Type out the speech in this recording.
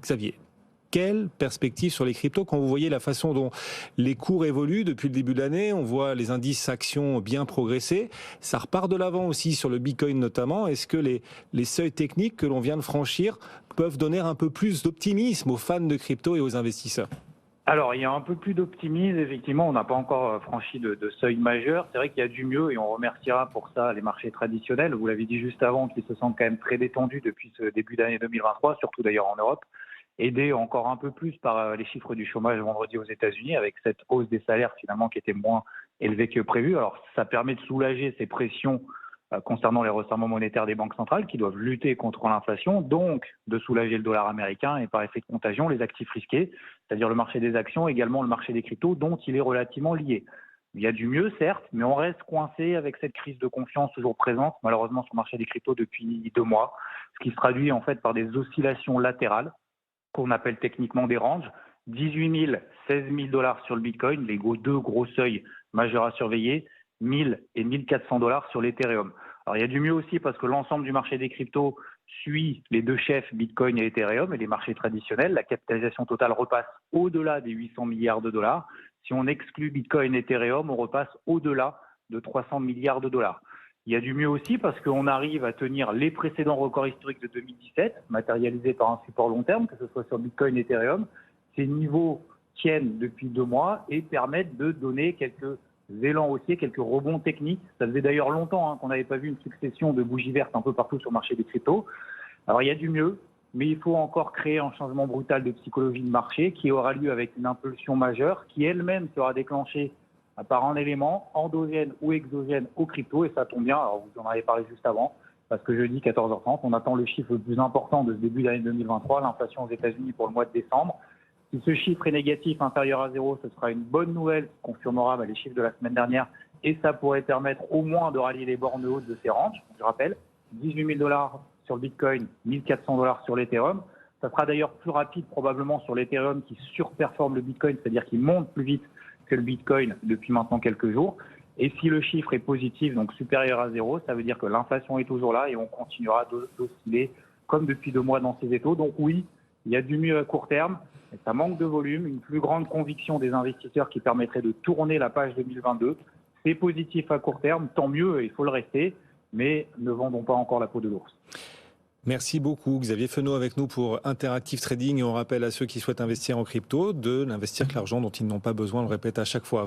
Xavier, quelle perspective sur les cryptos quand vous voyez la façon dont les cours évoluent depuis le début de l'année? On voit les indices actions bien progresser. Ça repart de l'avant aussi sur le Bitcoin notamment. Est-ce que les seuils techniques que l'on vient de franchir peuvent donner un peu plus d'optimisme aux fans de crypto et aux investisseurs? Alors, il y a un peu plus d'optimisme, effectivement, on n'a pas encore franchi de seuil majeur. C'est vrai qu'il y a du mieux et on remerciera pour ça les marchés traditionnels. Vous l'avez dit juste avant, qui se sentent quand même très détendus depuis ce début d'année 2023, surtout d'ailleurs en Europe, aidés encore un peu plus par les chiffres du chômage vendredi aux États-Unis, avec cette hausse des salaires finalement qui était moins élevée que prévu. Alors, ça permet de soulager ces pressions concernant les resserrements monétaires des banques centrales qui doivent lutter contre l'inflation, donc de soulager le dollar américain et par effet de contagion les actifs risqués, c'est-à-dire le marché des actions, également le marché des cryptos dont il est relativement lié. Il y a du mieux, certes, mais on reste coincé avec cette crise de confiance toujours présente, malheureusement, sur le marché des cryptos depuis 2 mois, ce qui se traduit en fait par des oscillations latérales qu'on appelle techniquement des ranges. 18 000, 16 000 dollars sur le Bitcoin, les deux gros seuils majeurs à surveiller, 1000 et 1400 dollars sur l'Ethereum. Alors il y a du mieux aussi parce que l'ensemble du marché des cryptos suit les deux chefs Bitcoin et Ethereum et les marchés traditionnels. La capitalisation totale repasse au-delà des 800 milliards de dollars. Si on exclut Bitcoin et Ethereum, on repasse au-delà de 300 milliards de dollars. Il y a du mieux aussi parce qu'on arrive à tenir les précédents records historiques de 2017, matérialisés par un support long terme, que ce soit sur Bitcoin et Ethereum. Ces niveaux tiennent depuis 2 mois et permettent de donner quelques élans haussiers, quelques rebonds techniques. Ça faisait d'ailleurs longtemps qu'on n'avait pas vu une succession de bougies vertes un peu partout sur le marché des cryptos. Alors il y a du mieux, mais il faut encore créer un changement brutal de psychologie de marché qui aura lieu avec une impulsion majeure qui elle-même sera déclenchée par un élément endogène ou exogène aux cryptos, et ça tombe bien, alors vous en avez parlé juste avant, parce que jeudi 14h30, on attend le chiffre le plus important de ce début d'année 2023, l'inflation aux États-Unis pour le mois de décembre. Si ce chiffre est négatif, inférieur à 0, ce sera une bonne nouvelle qui confirmera les chiffres de la semaine dernière, et ça pourrait permettre au moins de rallier les bornes hautes de ces ranges. Je rappelle, 18 000 dollars sur le Bitcoin, 1400 dollars sur l'Ethereum. Ça sera d'ailleurs plus rapide probablement sur l'Ethereum qui surperforme le Bitcoin, c'est-à-dire qui monte plus vite que le Bitcoin depuis maintenant quelques jours. Et si le chiffre est positif, donc supérieur à 0, ça veut dire que l'inflation est toujours là et on continuera d'osciller comme depuis 2 mois dans ces étaux. Donc oui, il y a du mieux à court terme, mais ça manque de volume, une plus grande conviction des investisseurs qui permettrait de tourner la page 2022. C'est positif à court terme, tant mieux, il faut le rester, mais ne vendons pas encore la peau de l'ours. Merci beaucoup Xavier Fenot avec nous pour Interactive Trading, et on rappelle à ceux qui souhaitent investir en crypto de n'investir que l'argent dont ils n'ont pas besoin, on le répète à chaque fois.